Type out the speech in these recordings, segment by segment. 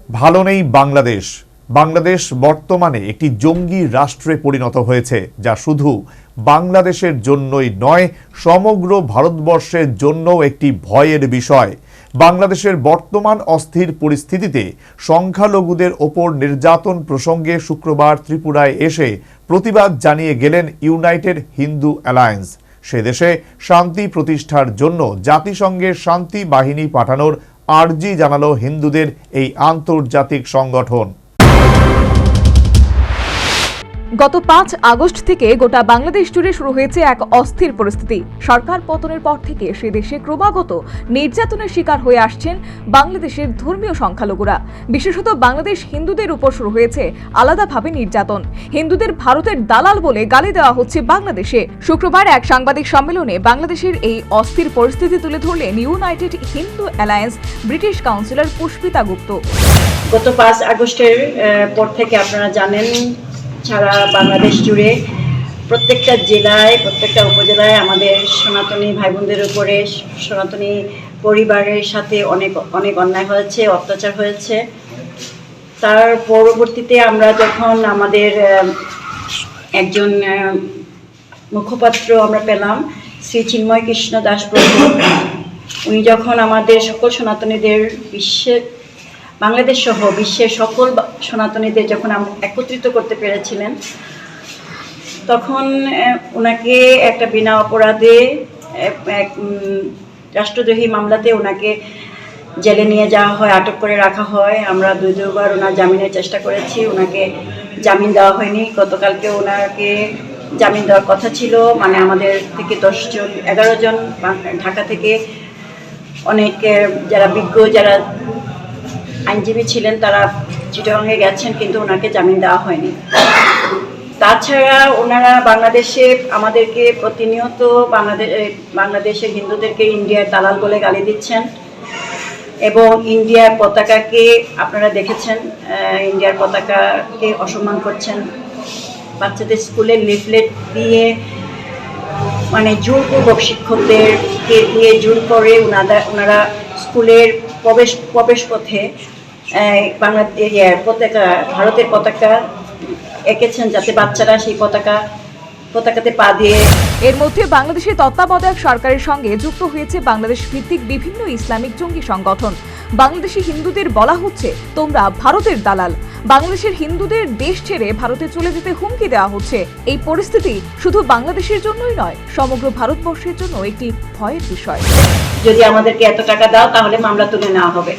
ভালো নেই বাংলাদেশ। বাংলাদেশ বর্তমানে একটি জঙ্গি রাষ্ট্রে পরিণত হয়েছে, যা শুধু বাংলাদেশের জন্যই নয়, সমগ্র ভারতবর্ষের জন্যও একটি ভয়ের বিষয়। বাংলাদেশের বর্তমান অস্থির পরিস্থিতিতে সংখ্যালঘুদের ওপর নির্যাতন প্রসঙ্গে শুক্রবার ত্রিপুরায় এসে প্রতিবাদ জানিয়ে গেলেন ইউনাইটেড হিন্দু অ্যালায়েন্স। সে দেশে শান্তি প্রতিষ্ঠার জন্য জাতিসংঘের শান্তি বাহিনী পাঠানোর আর্জি জানালো হিন্দুদের এই আন্তর্জাতিক সংগঠন। গত 5 আগস্ট থেকে গোটা বাংলাদেশ জুড়ে শুরু হয়েছে এক অস্থির পরিস্থিতি। সরকার পতনের পর থেকে সে দেশে ক্রমাগত নির্যাতনের শিকার হয়ে আসছেন বাংলাদেশের ধর্মীয় সংখ্যালঘুরা। বিশেষত বাংলাদেশ হিন্দুদের উপর শুরু হয়েছে আলাদাভাবে নির্যাতন। হিন্দুদের ভারতের দালাল বলে গালি দেওয়া হচ্ছে বাংলাদেশে। শুক্রবার এক সাংবাদিক সম্মেলনে বাংলাদেশের এই অস্থির পরিস্থিতি তুলে ধরলেন United Hindu Alliance British councillor Pushpita Gupta. গত 5 আগস্টের পর থেকে আপনারা জানেন, সারা বাংলাদেশ জুড়ে প্রত্যেকটা জেলায়, প্রত্যেকটা উপজেলায় আমাদের সনাতনী ভাই বোনদের উপরে, সনাতনী পরিবারের সাথে অনেক অন্যায় হয়েছে, অত্যাচার হয়েছে। তার পরবর্তীতে আমরা যখন আমাদের একজন মুখপাত্র আমরা পেলাম, শ্রী চিন্ময় কৃষ্ণ দাস প্রভু, উনি যখন আমাদের সকল সনাতনীদের বাংলাদেশ সহ বিশ্বের সকল সনাতনীদের যখন একত্রিত করতে পেরেছিলেন, তখন ওনাকে একটা বিনা অপরাধে এক রাষ্ট্রদ্রোহী মামলাতে ওনাকে জেলে নিয়ে যাওয়া হয়, আটক করে রাখা হয়। আমরা দুবার ওনার জামিনের চেষ্টা করেছি, ওনাকে জামিন দেওয়া হয়নি। গতকালকে ওনাকে জামিন দেওয়ার কথা ছিল, মানে আমাদের থেকে 11 জন ঢাকা থেকে অনেক যারা বিজ্ঞ, যারা আইনজীবী ছিলেন, তারা চিটাগাংয়ে গেছেন, কিন্তু ওনাকে জামিন দেওয়া হয়নি। তাছাড়া ওনারা বাংলাদেশে আমাদেরকে প্রতিনিয়ত বাংলাদেশের হিন্দুদেরকে ইন্ডিয়ার দালাল বলে গালি দিচ্ছেন এবং ইন্ডিয়ার পতাকাকে, আপনারা দেখেছেন, ইন্ডিয়ার পতাকাকে অসম্মান করছেন। বাচ্চাদের স্কুলে লিফলেট দিয়ে, মানে জোরপূর্বক শিক্ষকদেরকে দিয়ে জোর করে ওনারা স্কুলের প্রবেশ পথে ভারতের পতাকা এঁকেছেন, যাতে বাচ্চারা সেই পতাকাতে পা দিয়ে। এর মধ্যে বাংলাদেশের তত্ত্বাবধায়ক সরকারের সঙ্গে যুক্ত হয়েছে বাংলাদেশ ভিত্তিক বিভিন্ন ইসলামিক জঙ্গি সংগঠন। বাংলাদেশি হিন্দুদের বলা হচ্ছে, তোমরা ভারতের দালাল। বাংলাদেশের হিন্দুদের দেশ ছেড়ে ভারতে চলে যেতে হুমকি দেওয়া হচ্ছে। এই পরিস্থিতি শুধু বাংলাদেশের জন্যই নয়, সমগ্র ভারতবর্ষের জন্য একটি ভয়ের বিষয়। যদি আমাদেরকে এত টাকা দাও, তাহলে মামলা তুলে নেওয়া হবে।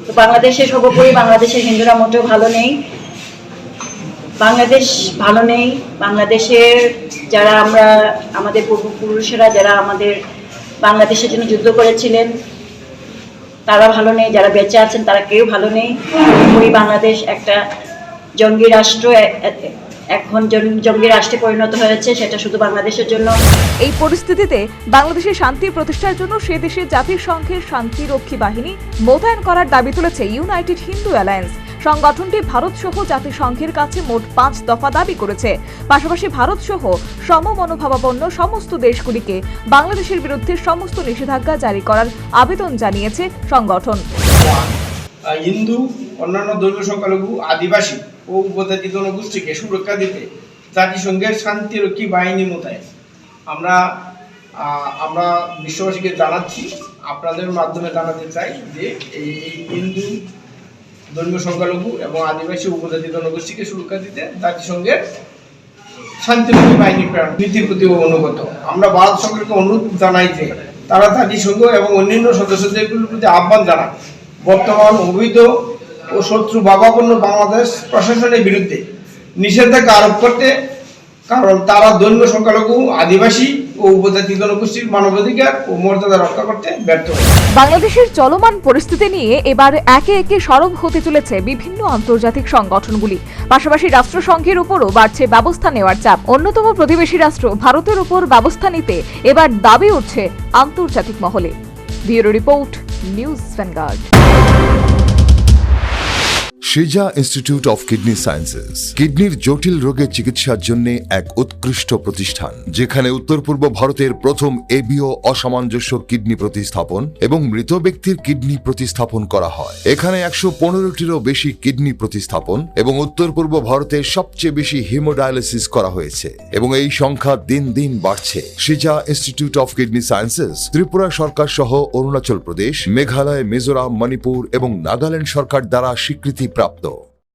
তো বাংলাদেশের সর্বোপরি বাংলাদেশের হিন্দুরা মোটেও ভালো নেই, বাংলাদেশ ভালো নেই। বাংলাদেশের যারা আমাদের পূর্বপুরুষেরা যারা আমাদের বাংলাদেশের জন্য যুদ্ধ করেছিলেন, তারা ভালো নেই। যারা বেঁচে আছেন তারা কেউ ভালো নেই। পুরোপুরি বাংলাদেশ একটা জঙ্গি রাষ্ট্র, এখন জঙ্গি রাষ্ট্রে পরিণত হয়েছে, সেটা শুধু বাংলাদেশের জন্য। এই পরিস্থিতিতে বাংলাদেশের শান্তি প্রতিষ্ঠার জন্য সে দেশে জাতিসংঘের শান্তিরক্ষী বাহিনী মোতায়েন করার দাবি তুলেছে ইউনাইটেড হিন্দু অ্যালায়েন্স। সংগঠনটি ভারত সহ জাতিসংঘের কাছে মোট 5 দফা দাবি করেছে। পাশাপাশি ভারত সহ সমমনোভাবাপন্ন সমস্ত দেশগুলিকে বাংলাদেশের বিরুদ্ধে সমস্ত নিষেধাজ্ঞা জারি করার আবেদন জানিয়েছে সংগঠন। হিন্দু, অন্যান্য ধর্মীয় সংখ্যালঘু, আদিবাসী ও উপজাতি জনগোষ্ঠীকে সুরক্ষা দিতে জাতিসংঘের শান্তিরক্ষী বাহিনী মোতায়েন আমরা বিশ্ববাসীকে জানাচ্ছি। আপনাদের মাধ্যমে জানাতে চাই যে এই হিন্দু, ধর্মীয় সংখ্যালঘু এবং আদিবাসী উপজাতি জনগোষ্ঠীকে সুরক্ষা দিতে জাতিসংঘের শান্তিরক্ষী বাহিনী প্রেরণ নীতির প্রতি অনুগত। আমরা ভারত সরকারকে অনুরোধ জানাই যে তারা জাতিসংঘ এবং অন্যান্য সদস্যদেরগুলোর প্রতি আহ্বান জানান বর্তমান অবৈধ ও শত্রু ভাবাপন্ন বাংলাদেশ প্রশাসনের বিরুদ্ধে নিষেধাজ্ঞা আরোপ করতে, কারণ তারা ধর্মীয় সংখ্যালঘু, আদিবাসী ও উপজাতি জনগোষ্ঠীর মানবাধিকার ও মর্যাদা রক্ষা করতে ব্যর্থ। বাংলাদেশের চলমান পরিস্থিতি নিয়ে এবার একে একে সরব হতে চলেছে বিভিন্ন আন্তর্জাতিক সংগঠনগুলি। পাশাপাশি রাষ্ট্রসংঘের উপরও বাড়ছে ব্যবস্থা নেওয়ার চাপ। অন্যতম প্রতিবেশী রাষ্ট্র ভারতের উপর ব্যবস্থা নিতে এবার দাবি উঠছে আন্তর্জাতিক মহলে। Bureau report, news vanguard. সিজা ইনস্টিটিউট অফ কিডনি সায়েন্সেস কিডনির জটিল রোগের চিকিৎসার জন্য এক উৎকৃষ্ট প্রতিষ্ঠান, যেখানে উত্তর পূর্ব ভারতের প্রথম এবিও অসামঞ্জস্য কিডনি প্রতিস্থাপন এবং মৃত ব্যক্তির কিডনি প্রতিস্থাপন করা হয়। এখানে 115টিরও বেশি কিডনি প্রতিস্থাপন এবং উত্তর পূর্ব ভারতের সবচেয়ে বেশি হিমোডায়ালিসিস করা হয়েছে এবং এই সংখ্যা দিন দিন বাড়ছে। সিজা Institute of Kidney Sciences Tripura সরকার সহ অরুণাচল প্রদেশ, মেঘালয়, মিজোরাম, মণিপুর এবং নাগাল্যান্ড সরকার দ্বারা স্বীকৃতি প্রাপ্ত।